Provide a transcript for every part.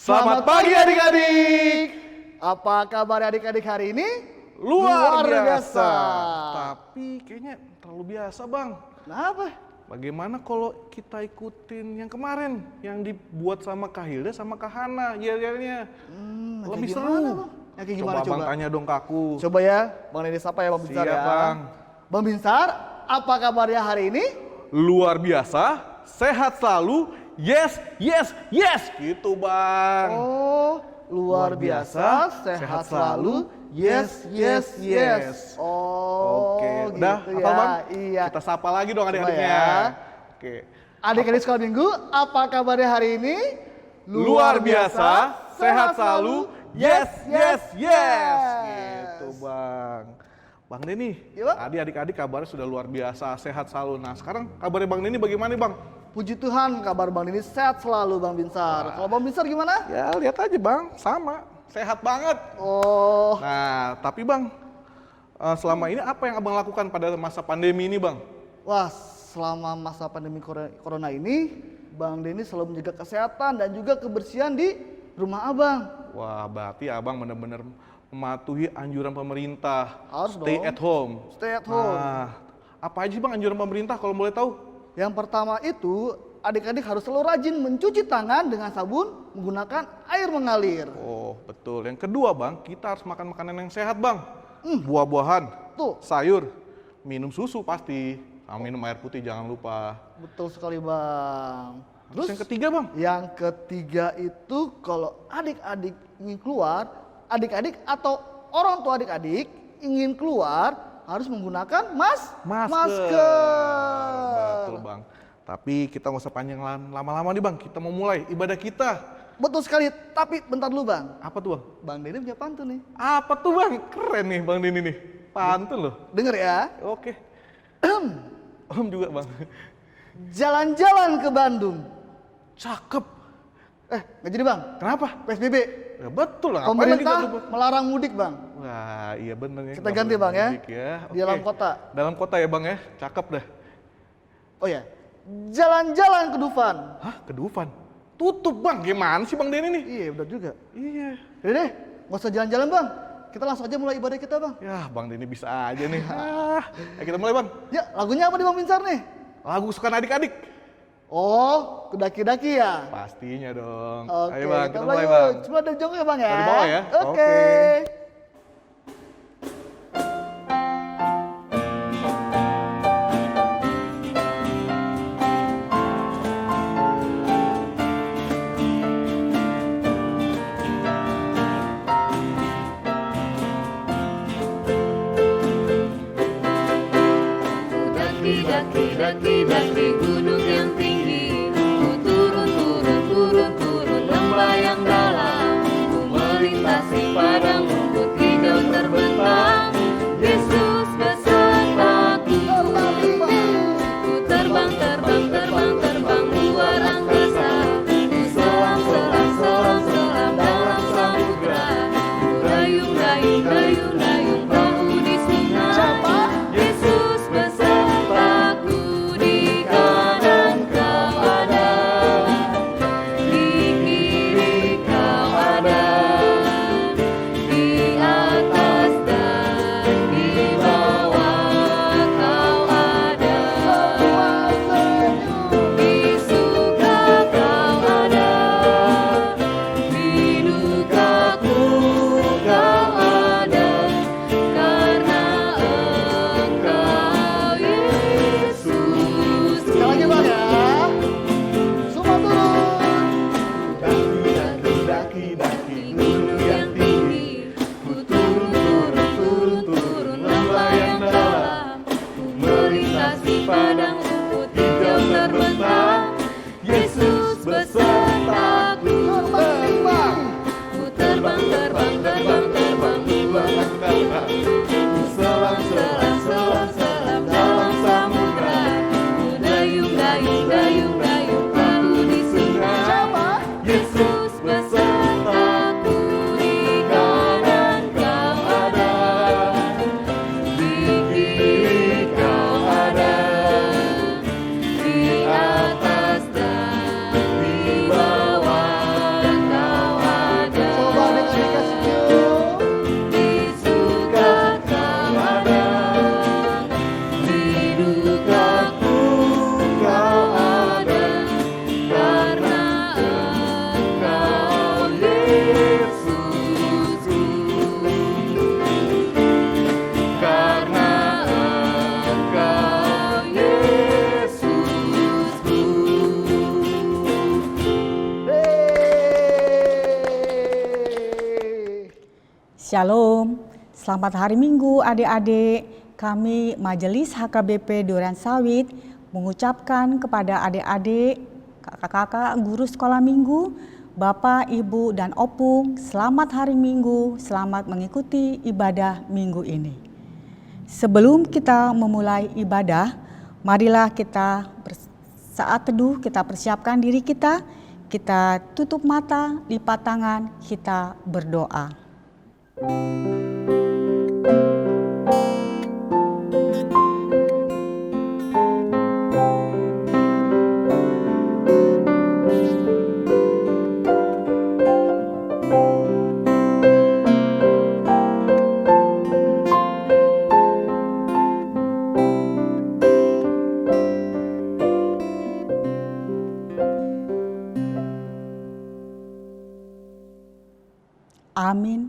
Selamat pagi adik-adik. Apa kabar adik-adik hari ini? Luar biasa. Tapi kayaknya terlalu biasa bang. Kenapa? Bagaimana kalau kita ikutin yang kemarin yang dibuat sama Kak Hilda sama Kak Hana yel-yelnya? Lebih seru. Yang kayak gimana Coba bang tanya dong ke aku. Coba ya, Bang Deddy sapa ya Bang Binsar Siap, ya. Bang. Bang Binsar, apa kabarnya hari ini? Luar biasa, sehat selalu, yes, yes, yes. Gitu bang. Oh, luar biasa, sehat selalu, yes, yes, yes. Oh, Oke, gitu udah ya. apa bang? Iya. Kita sapa lagi dong adik-adiknya. ya. Oke. Adik-adik sekolah minggu, apa kabarnya hari ini? Luar biasa, sehat selalu, yes, yes, yes. Gitu bang. Bang Denny, Iya, Bang? tadi adik-adik kabarnya sudah luar biasa, sehat selalu. Nah sekarang kabarnya Bang Denny bagaimana bang? Puji Tuhan, kabar Bang Deddy sehat selalu Bang Binsar. Kalau Bang Binsar gimana? Ya lihat aja bang, sama, sehat banget. Oh, Nah tapi bang, selama ini apa yang abang lakukan pada masa pandemi ini bang? wah, selama masa pandemi corona ini, Bang Denny selalu menjaga kesehatan dan juga kebersihan di rumah Abang. Wah berarti abang benar-benar mematuhi anjuran pemerintah. Harus Stay dong. at home. Stay at home. Nah, apa aja bang anjuran pemerintah kalau boleh tahu? Yang pertama itu, adik-adik harus selalu rajin mencuci tangan dengan sabun menggunakan air mengalir. Oh betul. Yang kedua bang, kita harus makan makanan yang sehat bang. Buah-buahan, Tuh, sayur, minum susu pasti, sama minum air putih jangan lupa. betul sekali Bang. Terus yang ketiga bang? Yang ketiga itu kalau adik-adik ingin keluar, adik-adik atau orang tua adik-adik ingin keluar harus menggunakan masker. Betul bang. Tapi kita nggak usah panjang lama-lama nih bang. Kita mau mulai ibadah kita. Betul sekali, tapi bentar dulu Bang. Apa tuh bang? Bang Denny punya pantun nih. Apa tuh bang? Keren nih bang Denny nih. Pantun loh. Dengar ya. Oke. Om juga bang. Jalan-jalan ke Bandung. Cakep. Nggak jadi Bang. Kenapa? PSBB. Ya betul lah. Ngapain Pemerintah kita lupa? melarang mudik Bang. Wah iya bener ya. Kita Nggak ganti, boleh Bang, ya. mudik ya. Di dalam Oke. kota. Dalam kota ya bang ya. Cakep dah. Oh ya. Jalan-jalan ke Dufan. Hah ke Dufan? Tutup bang. Gimana sih bang Denny nih? Iya benar juga. Iya. Udah deh, nggak usah jalan-jalan Bang. Kita langsung aja mulai ibadah kita Bang. Ya bang Denny bisa aja nih. Ya kita mulai bang. Ya, lagunya apa nih Bang Binsar nih? Lagu kesukaan adik-adik. Oh, kedaki-daki ya? Pastinya dong. Oke, Ayo bang, kita mulai mulai bang. yuk. Coba dari jongkok ya Bang ya? Dari bawah ya? Oke. Oke. Daki gunung yang tinggi, ku turun lembah yang dalam, ku melintasi padang rumput Shalom, selamat hari Minggu adik-adik. Kami Majelis HKBP Duren Sawit mengucapkan kepada adik-adik, kakak-kakak, guru sekolah minggu, Bapak, Ibu, dan Opung, selamat hari Minggu, selamat mengikuti ibadah minggu ini. Sebelum kita memulai ibadah, marilah kita saat teduh kita persiapkan diri kita tutup mata, lipat tangan, kita berdoa. Amin.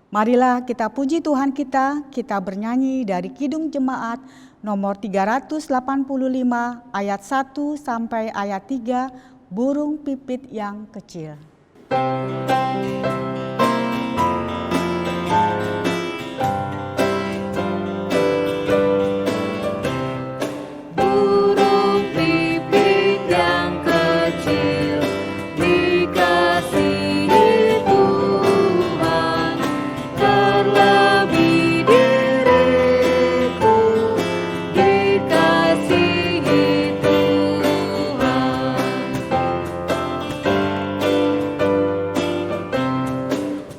Marilah kita puji Tuhan kita bernyanyi dari Kidung Jemaat nomor 385 ayat 1 sampai ayat 3, Burung Pipit yang Kecil. Burung pipit yang kecil dikasihi Tuhan, terlebih diriku dikasihi Tuhan.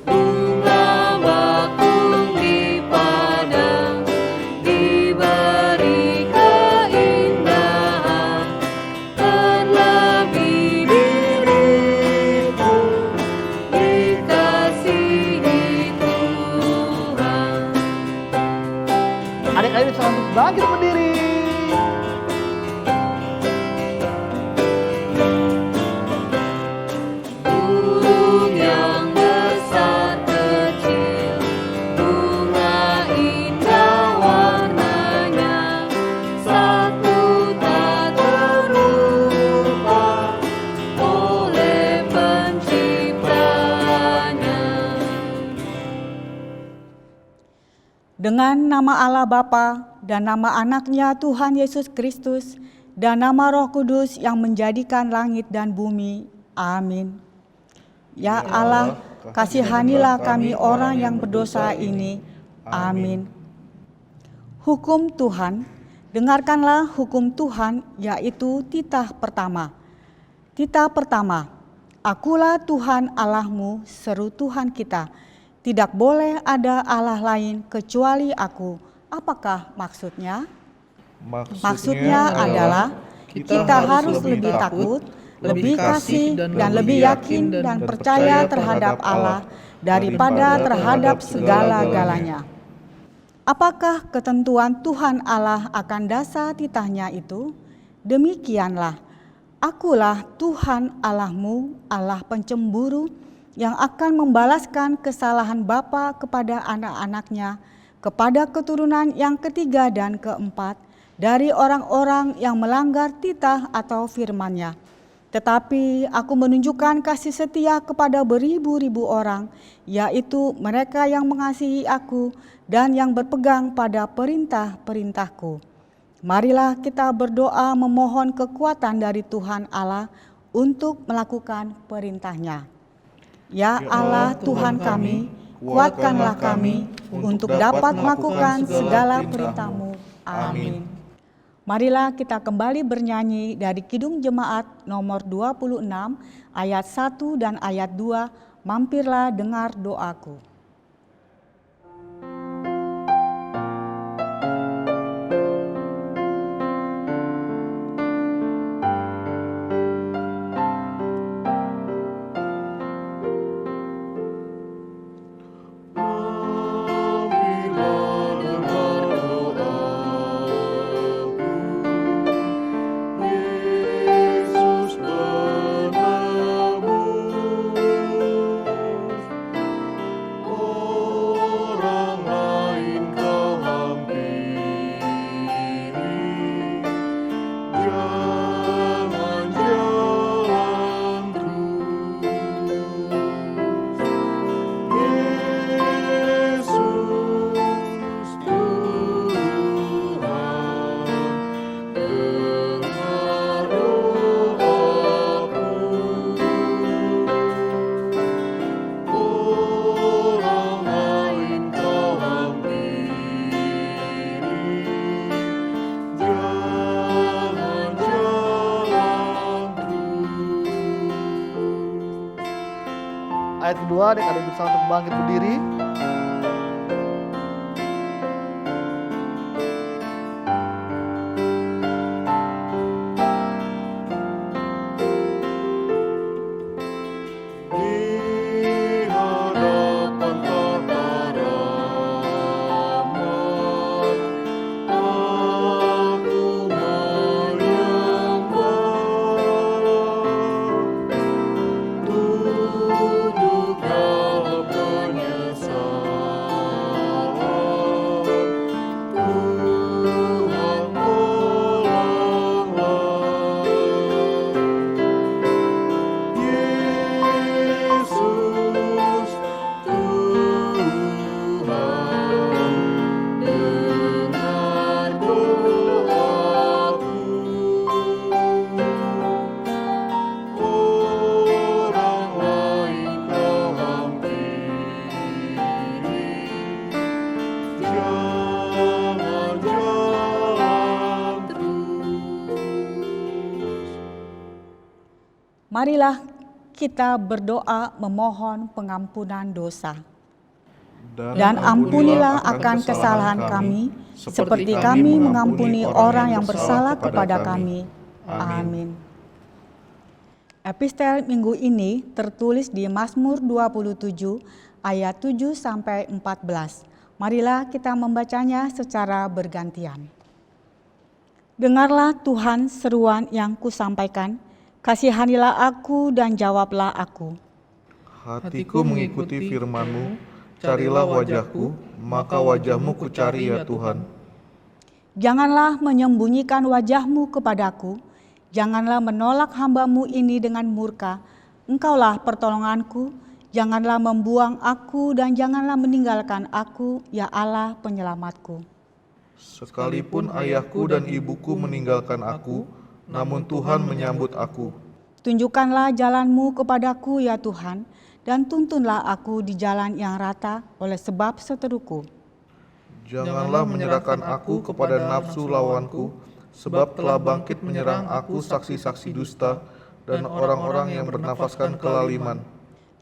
Bunga bakung di padang diberi keindahan, terlebih diriku dikasihi Tuhan. Adik-adik bisa langsung bangkit berdiri. Burung yang besar kecil, bunga indah warnanya, satu tak terlupa oleh penciptanya. Dengan nama Allah Bapa dan nama anaknya Tuhan Yesus Kristus dan nama Roh Kudus yang menjadikan langit dan bumi. Amin. Ya Allah, kasihanilah kami orang yang berdosa ini. Amin. Hukum Tuhan, dengarkanlah hukum Tuhan, yaitu titah pertama. Titah pertama, akulah Tuhan Allahmu, seru Tuhan kita. Tidak boleh ada Allah lain kecuali aku. Apakah maksudnya? Maksudnya adalah kita harus lebih takut, lebih kasih, dan lebih yakin dan percaya terhadap Allah daripada terhadap segala-galanya. Apakah ketentuan Tuhan Allah akan dasar titahnya itu? Demikianlah, akulah Tuhan Allahmu, Allah pencemburu, yang akan membalaskan kesalahan bapa kepada anak-anaknya, kepada keturunan yang ketiga dan keempat, dari orang-orang yang melanggar titah atau firman-Nya. Tetapi aku menunjukkan kasih setia kepada beribu-ribu orang, yaitu mereka yang mengasihi aku dan yang berpegang pada perintah-perintahku. Marilah kita berdoa memohon kekuatan dari Tuhan Allah untuk melakukan perintah-Nya. Ya Allah Tuhan kami, kuatkanlah kami untuk dapat melakukan segala perintah-Mu. Amin. Marilah kita kembali bernyanyi dari Kidung Jemaat nomor 26 ayat 1 dan ayat 2, Mampirlah dengar doaku. Oh Ayat kedua, adik-adik berusaha untuk bangkit berdiri. Di hadapan tahta rahmat, aku menyembah. Tunduk dalam penyesalan, Tuhan tolonglah. Yesus Tuhan, dengar doaku. Orang lain kau hampiri, jangan jalan terus. Marilah kita berdoa memohon pengampunan dosa. Dan ampunilah akan kesalahan kami, seperti kami mengampuni orang yang bersalah kepada kami. Amin. Epistel minggu ini tertulis di Mazmur 27 ayat 7 sampai 14. Marilah kita membacanya secara bergantian. Dengarlah Tuhan seruan yang kusampaikan, kasihanilah aku dan jawablah aku. Hatiku mengikuti firman-Mu, carilah wajahku, maka wajah-Mu kucari ya Tuhan. Janganlah menyembunyikan wajah-Mu kepadaku, janganlah menolak hamba-Mu ini dengan murka. Engkaulah pertolonganku, janganlah membuang aku dan janganlah meninggalkan aku, ya Allah penyelamatku. Sekalipun ayahku dan ibuku meninggalkan aku, namun Tuhan menyambut aku. Tunjukkanlah jalan-Mu kepadaku ya Tuhan, dan tuntunlah aku di jalan yang rata oleh sebab seteruku. Janganlah menyerahkan aku kepada nafsu lawanku, sebab telah bangkit menyerang aku saksi-saksi dusta dan orang-orang yang bernafaskan kelaliman.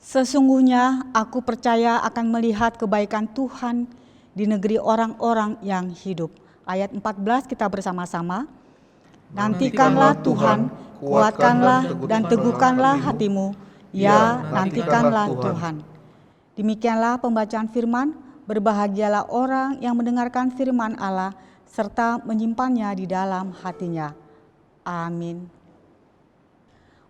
Sesungguhnya aku percaya akan melihat kebaikan Tuhan di negeri orang-orang yang hidup. Ayat 14 kita bersama-sama. Nantikanlah Tuhan, kuatkanlah dan teguhkanlah hatimu. Ya, nantikanlah Tuhan. Demikianlah pembacaan firman. Berbahagialah orang yang mendengarkan firman Allah serta menyimpannya di dalam hatinya. Amin.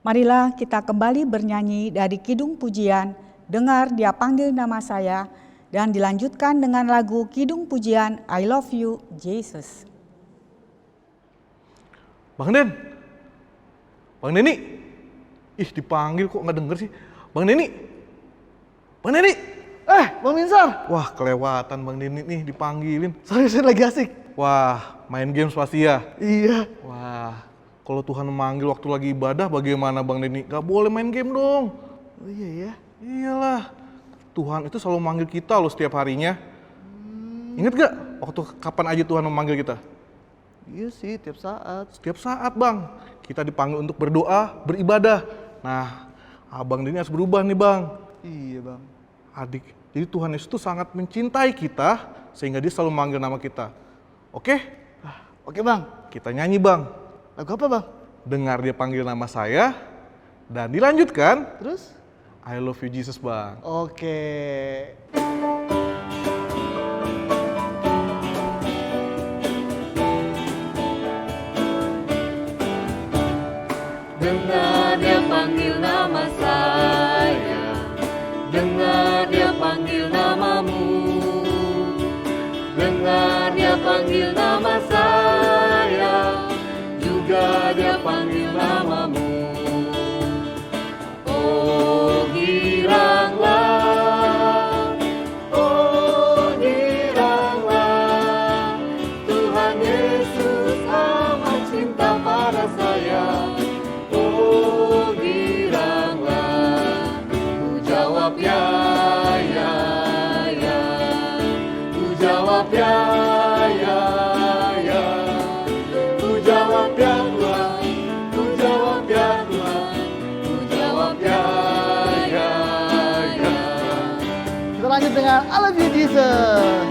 Marilah kita kembali bernyanyi dari Kidung Pujian, Dengar Dia Panggil Nama Saya, dan dilanjutkan dengan lagu Kidung Pujian, I Love You, Jesus. Bang Den, Bang Deni, ih dipanggil kok nggak denger sih? Bang Deni, Bang Deni. Bang Minsar. Wah kelewatan Bang Deni nih dipanggilin. Sorry, saya lagi asik. Wah main games pasti ya? Iya. Wah kalau Tuhan memanggil waktu lagi ibadah bagaimana Bang Deni? Gak boleh main game dong. Oh iya ya. Iyalah, Tuhan itu selalu manggil kita loh setiap harinya. Ingat gak waktu kapan aja Tuhan memanggil kita? Iya sih, tiap saat. Setiap saat Bang, kita dipanggil untuk berdoa, beribadah. Nah, Abang Deni harus berubah nih Bang. Iya Bang. Adik, jadi Tuhan Yesus itu sangat mencintai kita sehingga dia selalu manggil nama kita. Oke? Oke Bang. Kita nyanyi Bang. Lagu apa Bang? Dengar dia panggil nama saya dan dilanjutkan Terus? I love you Jesus Bang. Oke. Dengar Dia panggil nama saya, dengar Dia panggil namamu, dengar Dia panggil nama saya, juga Dia panggil namamu. Oh giranglah, Tuhan Yesus amat cinta pada saya. Oh lanjut dengan I love you Jesus.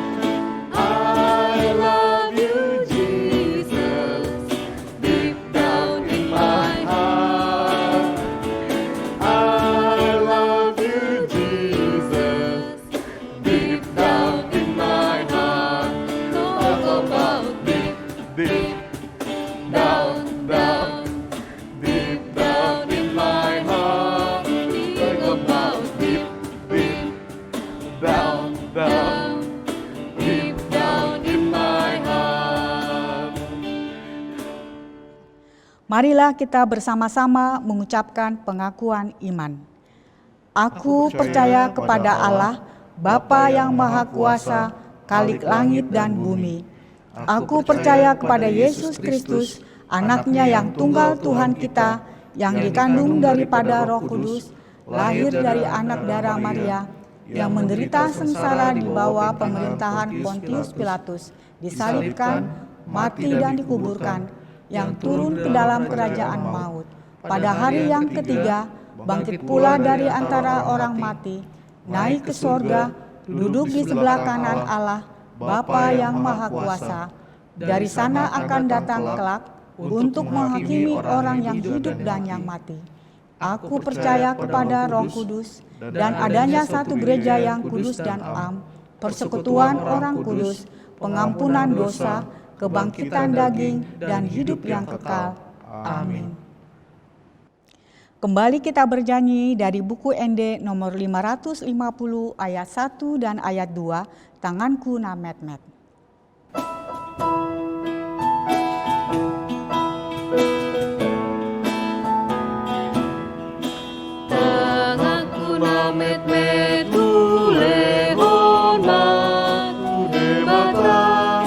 I love you, Jesus, deep down in my heart. I love you, Jesus, deep down in my heart. Talk about deep, deep down, down, deep down in my heart. Think about deep, deep down, down, deep down in my heart. Marilah kita bersama-sama mengucapkan pengakuan iman. Aku percaya kepada Allah, Bapa yang Maha Kuasa, Khalik langit dan bumi. Aku percaya kepada Yesus Kristus, Anaknya yang tunggal Tuhan kita, yang dikandung daripada Roh Kudus, lahir dari anak darah Maria, yang menderita sengsara di bawah pemerintahan Pontius Pilatus, disalibkan, mati dan dikuburkan, yang turun ke dalam kerajaan maut. Pada hari yang ketiga, bangkit pula dari antara orang mati, naik ke sorga, duduk di sebelah kanan Allah, Bapa yang Maha Kuasa. Dari sana akan datang kelak untuk menghakimi orang yang hidup dan yang mati. Aku percaya kepada Roh Kudus dan adanya satu gereja yang kudus dan am, persekutuan orang kudus, pengampunan dosa, kebangkitan daging, dan hidup yang kekal. Amin. Kembali kita bernyanyi dari buku ND nomor 550 ayat 1 dan ayat 2, Tanganku na met-met. Tanganku na met-met ulehon makude bata,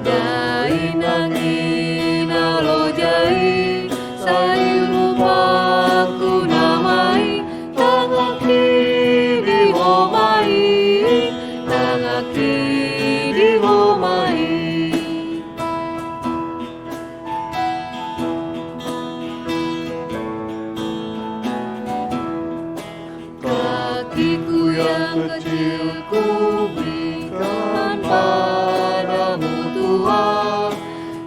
dai nangin alojai, sayu rupaku namai, tangaki dihomai, tangaki dihomai. Kakiku yang kecil ku berikan padamu Tuhan,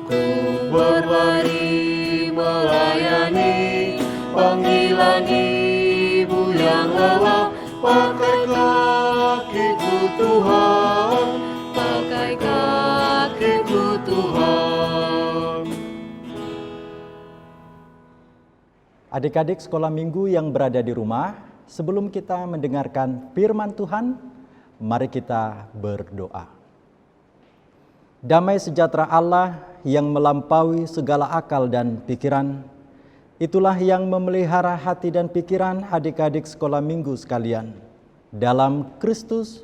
ku berlari melayani panggilan Ibu yang lelah. Pakai kakiku Tuhan, pakai kakiku Tuhan. Adik-adik sekolah minggu yang berada di rumah, sebelum kita mendengarkan firman Tuhan, mari kita berdoa. Damai sejahtera Allah yang melampaui segala akal dan pikiran, itulah yang memelihara hati dan pikiran adik-adik sekolah minggu sekalian. Dalam Kristus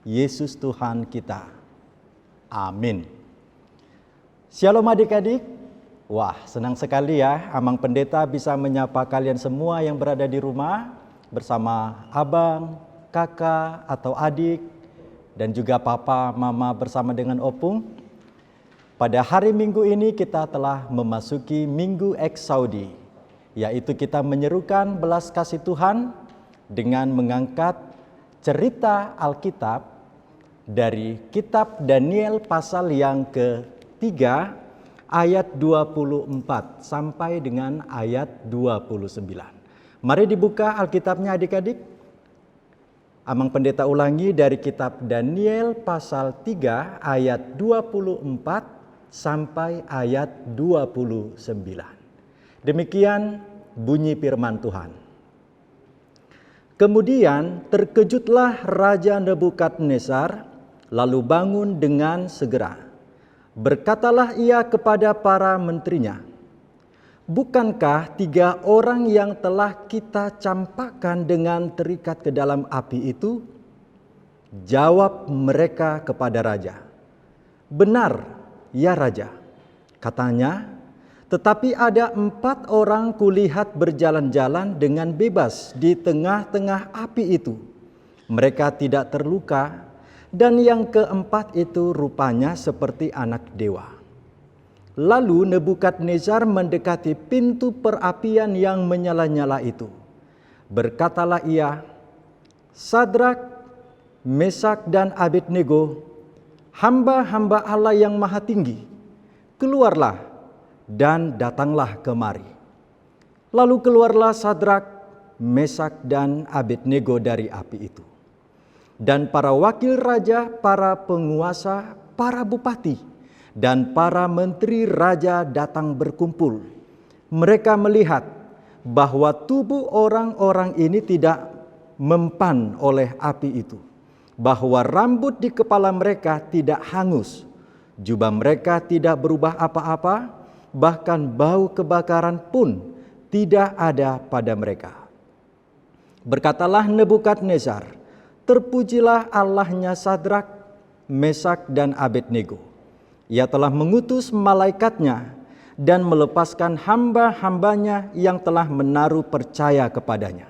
Yesus Tuhan kita. Amin. Shalom adik-adik. Wah, senang sekali ya Amang Pendeta bisa menyapa kalian semua yang berada di rumah bersama abang, kakak, atau adik, dan juga papa, mama bersama dengan opung. Pada hari Minggu ini kita telah memasuki Minggu Eksaudi, yaitu kita menyerukan belas kasih Tuhan dengan mengangkat cerita Alkitab dari kitab Daniel pasal yang ketiga ayat 24 sampai dengan ayat 29. Mari dibuka Alkitabnya adik-adik. Amang Pendeta ulangi dari kitab Daniel pasal 3 ayat 24 sampai ayat 29. Demikian bunyi firman Tuhan. Kemudian terkejutlah Raja Nebukadnezar, lalu bangun dengan segera. Berkatalah ia kepada para menterinya, bukankah 3 orang yang telah kita campakkan dengan terikat ke dalam api itu? Jawab mereka kepada raja, benar ya raja, katanya. Tetapi ada 4 orang kulihat berjalan-jalan dengan bebas di tengah-tengah api itu. Mereka tidak terluka. Dan yang keempat itu rupanya seperti anak dewa. Lalu Nebukadnezar mendekati pintu perapian yang menyala-nyala itu. Berkatalah ia, Sadrak, Mesak dan Abednego, hamba-hamba Allah yang maha tinggi, keluarlah dan datanglah kemari. Lalu keluarlah Sadrak, Mesak dan Abednego dari api itu. Dan para wakil raja, para penguasa, para bupati, dan para menteri raja datang berkumpul. Mereka melihat bahwa tubuh orang-orang ini tidak mempan oleh api itu, bahwa rambut di kepala mereka tidak hangus, jubah mereka tidak berubah apa-apa, bahkan bau kebakaran pun tidak ada pada mereka. Berkatalah Nebukadnezar, terpujilah Allahnya Sadrak, Mesak dan Abednego. Ia telah mengutus malaikatnya dan melepaskan hamba-hambanya yang telah menaruh percaya kepadanya,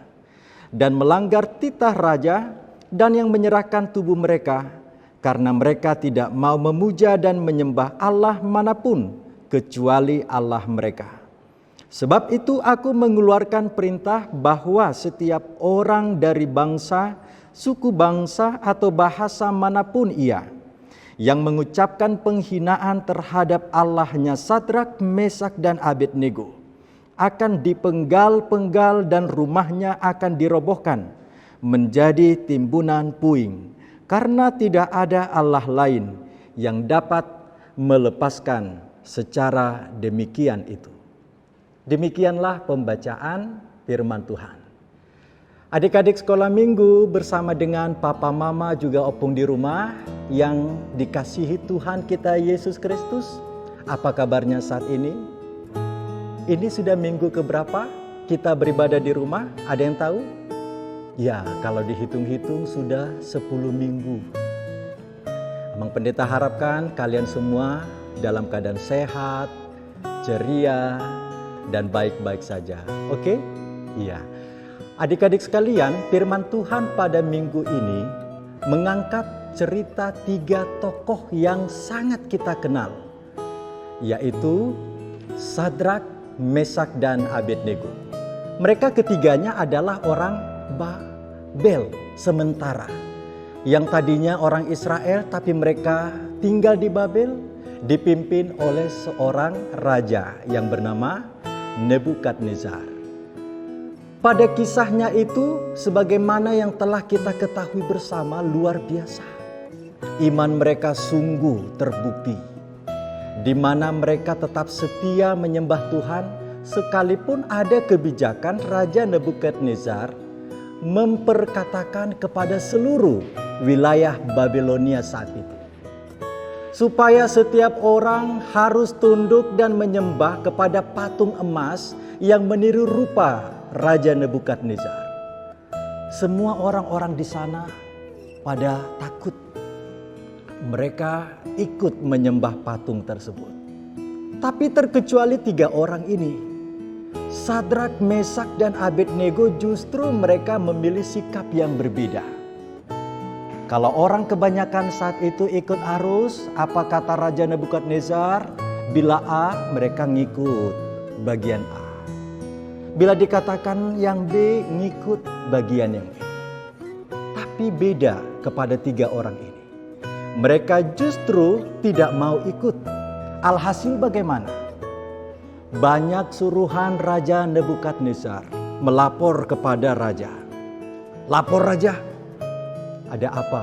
dan melanggar titah raja dan yang menyerahkan tubuh mereka, karena mereka tidak mau memuja dan menyembah Allah manapun kecuali Allah mereka. Sebab itu aku mengeluarkan perintah bahwa setiap orang dari bangsa, suku bangsa atau bahasa manapun ia, yang mengucapkan penghinaan terhadap Allahnya Sadrak, Mesak dan Abednego, akan dipenggal-penggal dan rumahnya akan dirobohkan menjadi timbunan puing, karena tidak ada Allah lain yang dapat melepaskan secara demikian itu. Demikianlah pembacaan firman Tuhan. Adik-adik sekolah minggu bersama dengan papa mama juga opung di rumah yang dikasihi Tuhan kita Yesus Kristus. Apa kabarnya saat ini? Ini sudah minggu keberapa kita beribadah di rumah? Ada yang tahu? Ya, kalau dihitung-hitung sudah 10 minggu. Abang Pendeta harapkan kalian semua dalam keadaan sehat, ceria, dan baik-baik saja. Oke? Iya. Adik-adik sekalian, firman Tuhan pada minggu ini mengangkat cerita 3 tokoh yang sangat kita kenal, yaitu Sadrak, Mesak dan Abednego. Mereka ketiganya adalah orang Babel sementara, yang tadinya orang Israel tapi mereka tinggal di Babel, dipimpin oleh seorang raja yang bernama Nebukadnezar. Pada kisahnya itu, sebagaimana yang telah kita ketahui bersama, luar biasa. Iman mereka sungguh terbukti, di mana mereka tetap setia menyembah Tuhan, sekalipun ada kebijakan Raja Nebukadnezar memperkatakan kepada seluruh wilayah Babilonia saat itu, supaya setiap orang harus tunduk dan menyembah kepada patung emas yang meniru rupa Raja Nebukadnezar. Semua orang-orang di sana pada takut. Mereka ikut menyembah patung tersebut. Tapi terkecuali 3 orang ini, Sadrak, Mesak dan Abednego, justru mereka memilih sikap yang berbeda. Kalau orang kebanyakan saat itu ikut arus, apa kata Raja Nebukadnezar? Bila A, mereka ngikut bagian A. Bila dikatakan yang B, ngikut bagian yang B. Tapi beda kepada 3 orang ini. Mereka justru tidak mau ikut. Alhasil bagaimana? Banyak suruhan Raja Nebukadnezar melapor kepada raja. Lapor raja, ada apa?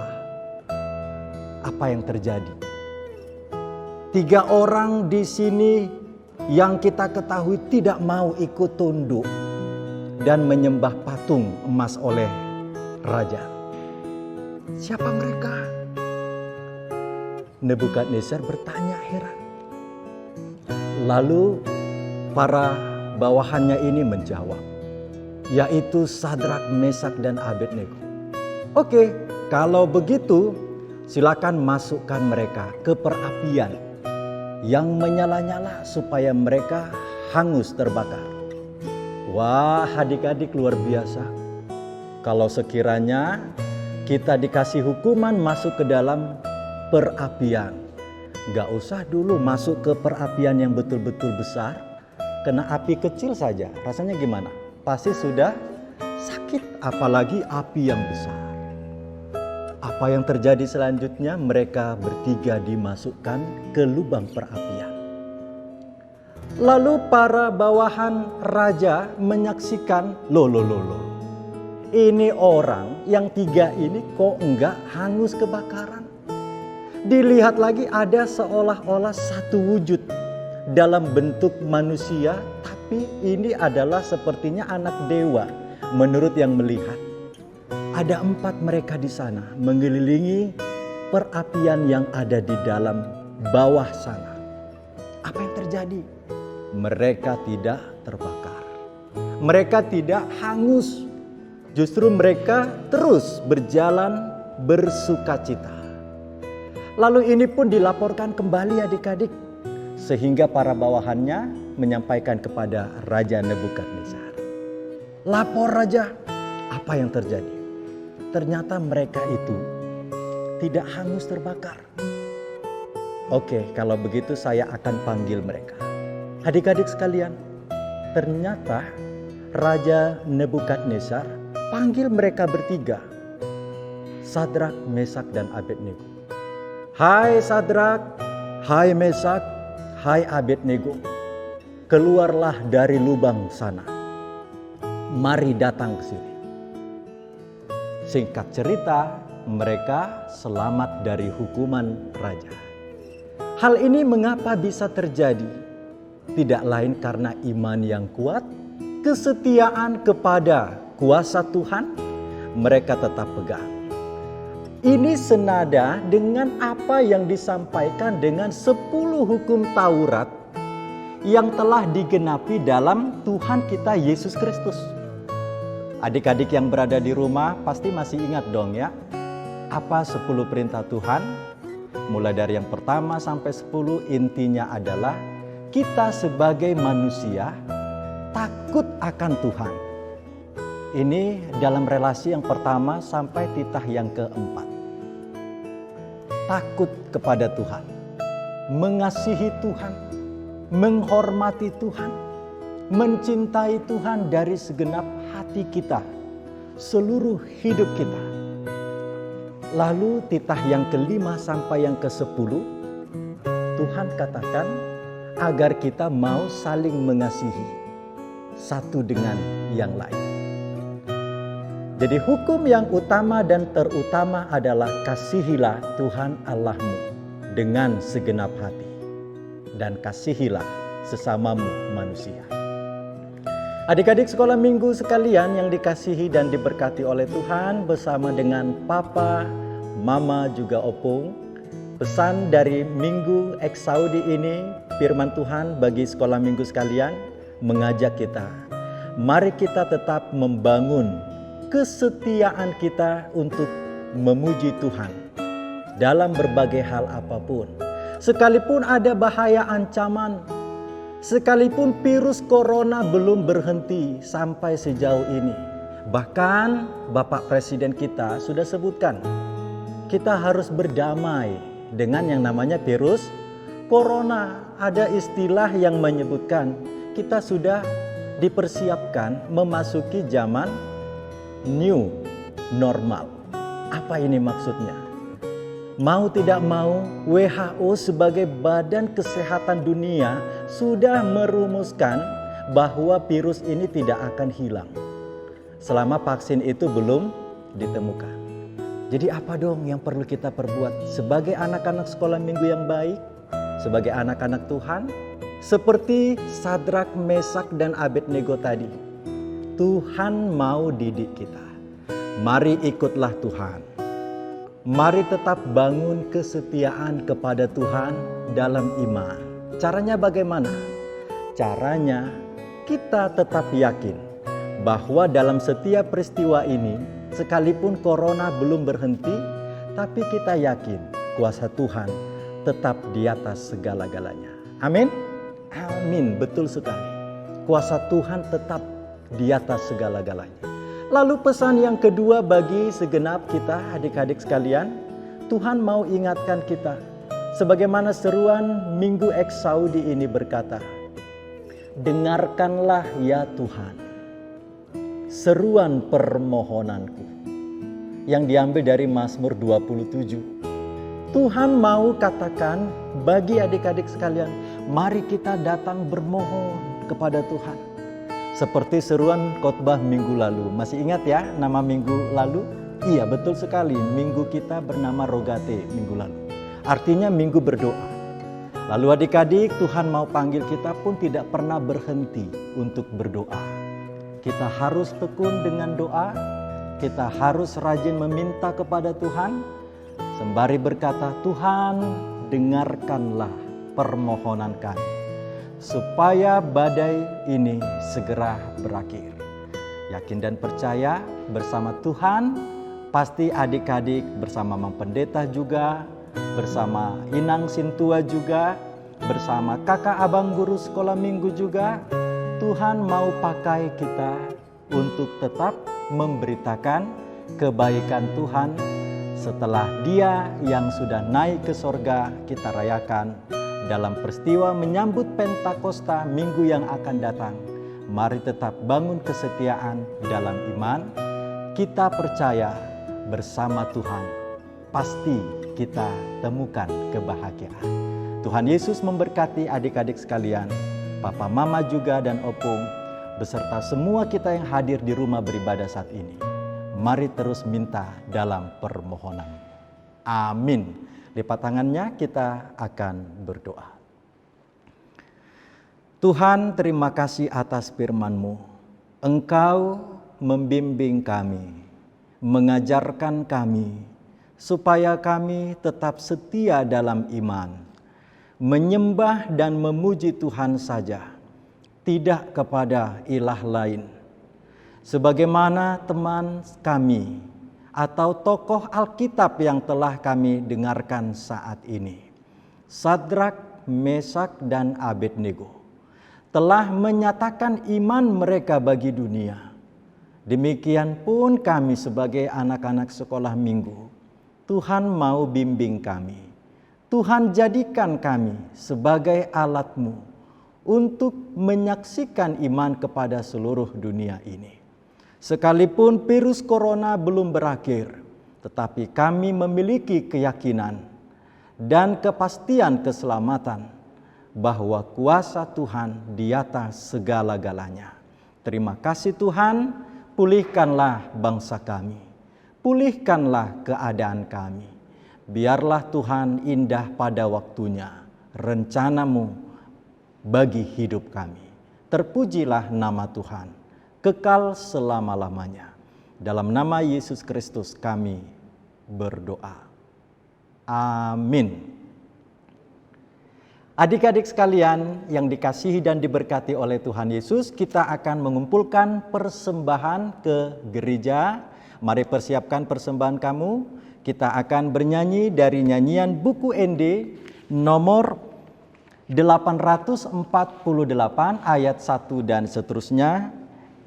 Apa yang terjadi? 3 orang di sini yang kita ketahui tidak mau ikut tunduk dan menyembah patung emas oleh raja. Siapa mereka? Nebukadnezar bertanya heran. Lalu para bawahannya ini menjawab, yaitu Sadrak, Mesak dan Abednego. Oke, kalau begitu silakan masukkan mereka ke perapian yang menyala-nyala supaya mereka hangus terbakar. Wah, adik-adik luar biasa. Kalau sekiranya kita dikasih hukuman masuk ke dalam perapian, gak usah dulu masuk ke perapian yang betul-betul besar. Kena api kecil saja, rasanya gimana? Pasti sudah sakit, apalagi api yang besar. Apa yang terjadi selanjutnya? Mereka bertiga dimasukkan ke lubang perapian. Lalu para bawahan raja menyaksikan, loh. Ini orang yang tiga ini kok enggak hangus kebakaran. Dilihat lagi ada seolah-olah satu wujud dalam bentuk manusia, tapi ini adalah sepertinya anak dewa menurut yang melihat. Ada 4 mereka di sana mengelilingi perapian yang ada di dalam bawah sana. Apa yang terjadi? Mereka tidak terbakar. Mereka tidak hangus. Justru mereka terus berjalan bersukacita. Lalu ini pun dilaporkan kembali adik-adik. Sehingga para bawahannya menyampaikan kepada Raja Nebukadnezar. Lapor Raja, apa yang terjadi? Ternyata mereka itu tidak hangus terbakar. Oke, kalau begitu saya akan panggil mereka. Adik-adik sekalian, ternyata Raja Nebukadnezar panggil mereka bertiga. Sadrak, Mesak, dan Abednego. Hai Sadrak, hai Mesak, hai Abednego. Keluarlah dari lubang sana. Mari datang ke sini. Singkat cerita, mereka selamat dari hukuman raja. Hal ini mengapa bisa terjadi? Tidak lain karena iman yang kuat, kesetiaan kepada kuasa Tuhan, mereka tetap pegang. Ini senada dengan apa yang disampaikan dengan 10 hukum Taurat yang telah digenapi dalam Tuhan kita Yesus Kristus. Adik-adik yang berada di rumah pasti masih ingat dong ya, apa 10 perintah Tuhan? Mulai dari yang pertama sampai 10, intinya adalah kita sebagai manusia takut akan Tuhan. Ini dalam relasi yang pertama sampai titah yang keempat. Takut kepada Tuhan, mengasihi Tuhan, menghormati Tuhan, mencintai Tuhan dari segenap hati kita, seluruh hidup kita. Lalu titah yang kelima sampai yang ke-10, Tuhan katakan agar kita mau saling mengasihi satu dengan yang lain. Jadi hukum yang utama dan terutama adalah kasihilah Tuhan Allahmu dengan segenap hati dan kasihilah sesamamu manusia. Adik-adik sekolah minggu sekalian yang dikasihi dan diberkati oleh Tuhan, bersama dengan Papa, Mama juga Opung, pesan dari Minggu Eksaudi ini, firman Tuhan bagi sekolah minggu sekalian mengajak kita, mari kita tetap membangun kesetiaan kita untuk memuji Tuhan dalam berbagai hal apapun. Sekalipun ada bahaya ancaman, sekalipun virus corona belum berhenti sampai sejauh ini. Bahkan Bapak Presiden kita sudah sebutkan, kita harus berdamai dengan yang namanya virus corona. Ada istilah yang menyebutkan kita sudah dipersiapkan memasuki zaman new normal. Apa ini maksudnya? Mau tidak mau, WHO sebagai Badan Kesehatan Dunia sudah merumuskan bahwa virus ini tidak akan hilang selama vaksin itu belum ditemukan. Jadi apa dong yang perlu kita perbuat sebagai anak-anak sekolah minggu yang baik, sebagai anak-anak Tuhan? Seperti Sadrak, Mesak, dan Abednego tadi, Tuhan mau didik kita. Mari ikutlah Tuhan. Mari tetap bangun kesetiaan kepada Tuhan dalam iman. Caranya bagaimana? Caranya kita tetap yakin bahwa dalam setiap peristiwa ini, sekalipun corona belum berhenti, tapi kita yakin kuasa Tuhan tetap di atas segala-galanya. Amin? Amin, betul sekali. Kuasa Tuhan tetap di atas segala-galanya. Lalu pesan yang kedua bagi segenap kita adik-adik sekalian, Tuhan mau ingatkan kita, sebagaimana seruan Minggu Eksaudi ini berkata, dengarkanlah ya Tuhan seruan permohonanku yang diambil dari Mazmur 27. Tuhan mau katakan bagi adik-adik sekalian, mari kita datang bermohon kepada Tuhan. Seperti seruan khotbah minggu lalu. Masih ingat ya nama minggu lalu? Iya, betul sekali. Minggu kita bernama Rogate minggu lalu. Artinya minggu berdoa. Lalu adik-adik, Tuhan mau panggil kita pun tidak pernah berhenti untuk berdoa. Kita harus tekun dengan doa. Kita harus rajin meminta kepada Tuhan. Sembari berkata, Tuhan dengarkanlah permohonan kami, supaya badai ini segera berakhir. Yakin dan percaya bersama Tuhan, pasti adik-adik bersama Mang Pendeta juga, bersama Inang Sintua juga, bersama kakak abang guru sekolah minggu juga, Tuhan mau pakai kita untuk tetap memberitakan kebaikan Tuhan. Setelah Dia yang sudah naik ke sorga kita rayakan dalam peristiwa menyambut Pentakosta minggu yang akan datang. Mari tetap bangun kesetiaan dalam iman. Kita percaya bersama Tuhan pasti kita temukan kebahagiaan. Tuhan Yesus memberkati adik-adik sekalian, Papa Mama juga dan Opung, beserta semua kita yang hadir di rumah beribadah saat ini. Mari terus minta dalam permohonan. Amin. Lipat tangannya, kita akan berdoa. Tuhan, terima kasih atas firman-Mu. Engkau membimbing kami, mengajarkan kami, supaya kami tetap setia dalam iman, menyembah dan memuji Tuhan saja, tidak kepada ilah lain. Sebagaimana teman kami atau tokoh Alkitab yang telah kami dengarkan saat ini, Sadrak, Mesak, dan Abednego, telah menyatakan iman mereka bagi dunia. Demikian pun kami sebagai anak-anak sekolah minggu, Tuhan mau bimbing kami. Tuhan jadikan kami sebagai alat-Mu untuk menyaksikan iman kepada seluruh dunia ini. Sekalipun virus corona belum berakhir, tetapi kami memiliki keyakinan dan kepastian keselamatan bahwa kuasa Tuhan di atas segala-galanya. Terima kasih Tuhan, pulihkanlah bangsa kami, pulihkanlah keadaan kami. Biarlah Tuhan indah pada waktunya rencana-Mu bagi hidup kami. Terpujilah nama Tuhan kekal selama-lamanya. Dalam nama Yesus Kristus kami berdoa. Amin. Adik-adik sekalian yang dikasihi dan diberkati oleh Tuhan Yesus, kita akan mengumpulkan persembahan ke gereja. Mari persiapkan persembahan kamu. Kita akan bernyanyi dari nyanyian buku ND nomor 848 ayat 1 dan seterusnya.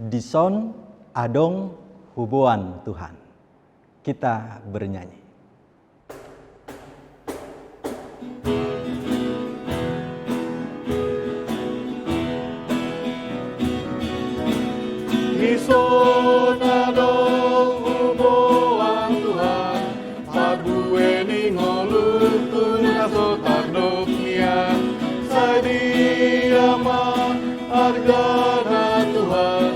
Dison adong hubuan Tuhan. Kita bernyanyi. Dison adong hubuan Tuhan, abueni ngolur tunaso tarnok nian, sadia ma argana Tuhan.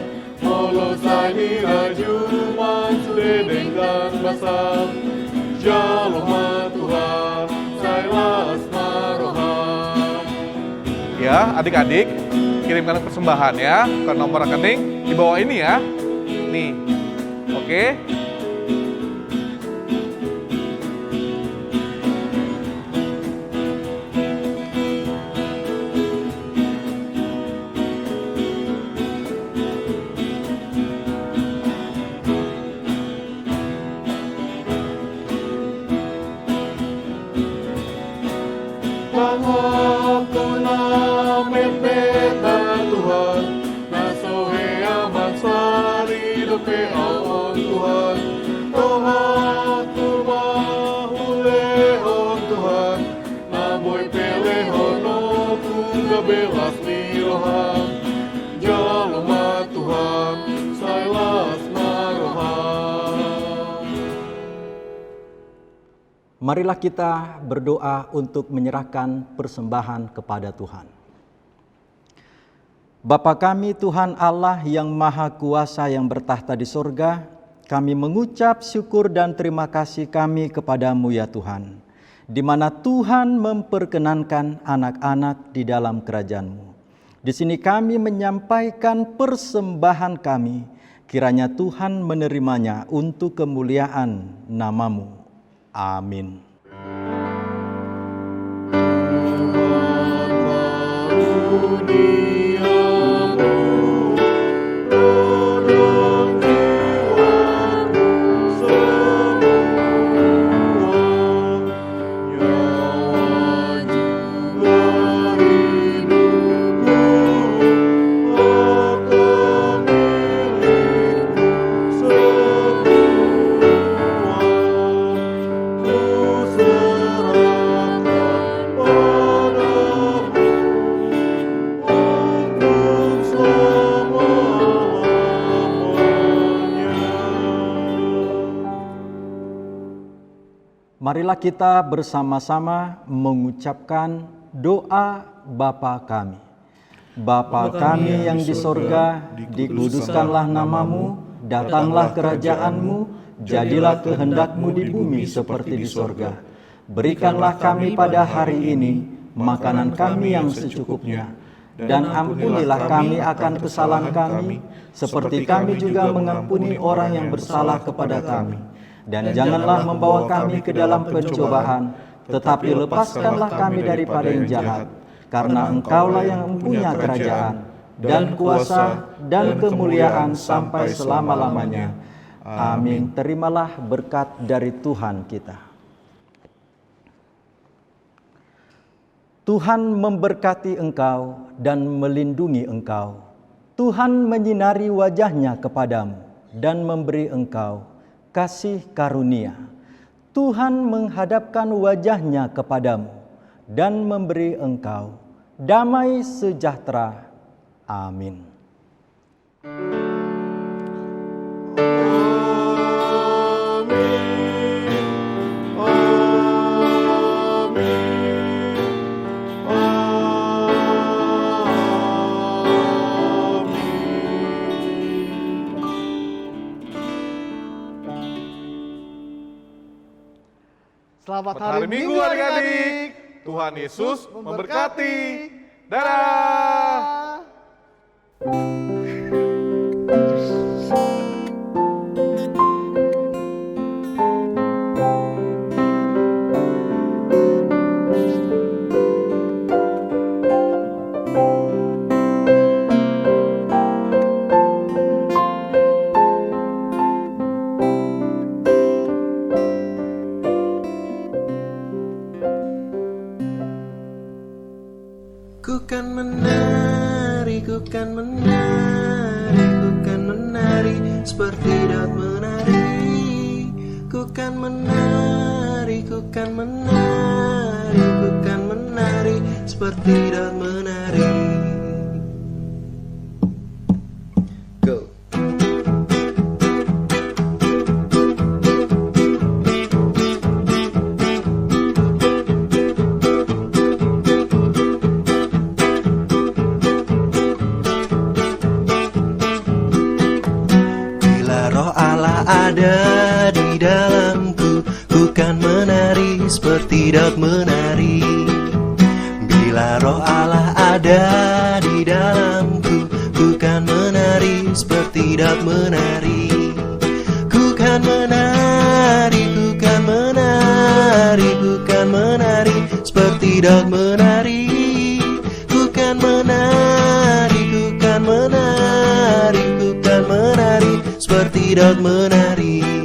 Sai raju mansude dengan basam, jalma Tuhan, sai lasma rohan. Ya, adik-adik, kirimkan persembahan ya ke nomor rekening di bawah ini ya. Nih, oke. Marilah kita berdoa untuk menyerahkan persembahan kepada Tuhan. Bapa kami, Tuhan Allah yang Maha Kuasa yang bertahta di sorga, kami mengucap syukur dan terima kasih kami kepadamu ya Tuhan, di mana Tuhan memperkenankan anak-anak di dalam kerajaan-Mu. Di sini kami menyampaikan persembahan kami, kiranya Tuhan menerimanya untuk kemuliaan nama-Mu. Amin. Marilah kita bersama-sama mengucapkan doa Bapa kami. Bapa kami yang di sorga, dikuduskanlah nama-Mu, datanglah kerajaan-Mu, jadilah kehendak-Mu di bumi seperti di sorga. Berikanlah kami pada hari ini makanan kami yang secukupnya, dan ampunilah kami akan kesalahan kami, seperti kami juga mengampuni orang yang bersalah kepada kami. Dan janganlah membawa kami ke dalam pencobaan, tetapi lepaskanlah kami daripada yang jahat. Karena Engkaulah yang mempunyai kerajaan, dan kuasa, dan kemuliaan sampai selama-lamanya. Amin. Terimalah berkat dari Tuhan kita. Tuhan memberkati engkau dan melindungi engkau. Tuhan menyinari wajah-Nya kepadamu dan memberi engkau kasih karunia. Tuhan menghadapkan wajah-Nya kepadamu dan memberi engkau damai sejahtera. Amin. Selamat Hari Minggu adik-adik. Tuhan Yesus memberkati. Dadah. Ku kan menari, ku kan menari, ku kan menari seperti Daud menari. Ku kan menari, ku kan menari, ku kan menari seperti Daud menari. Go. Ada di dalamku, ku kan menari seperti Daud menari. Bila Roh Allah ada di dalamku, ku kan menari seperti Daud menari. Ku kan menari, ku kan menari, ku kan menari seperti Daud menari. Ku kan menari, ku kan menari, ku kan menari seperti Daud menari.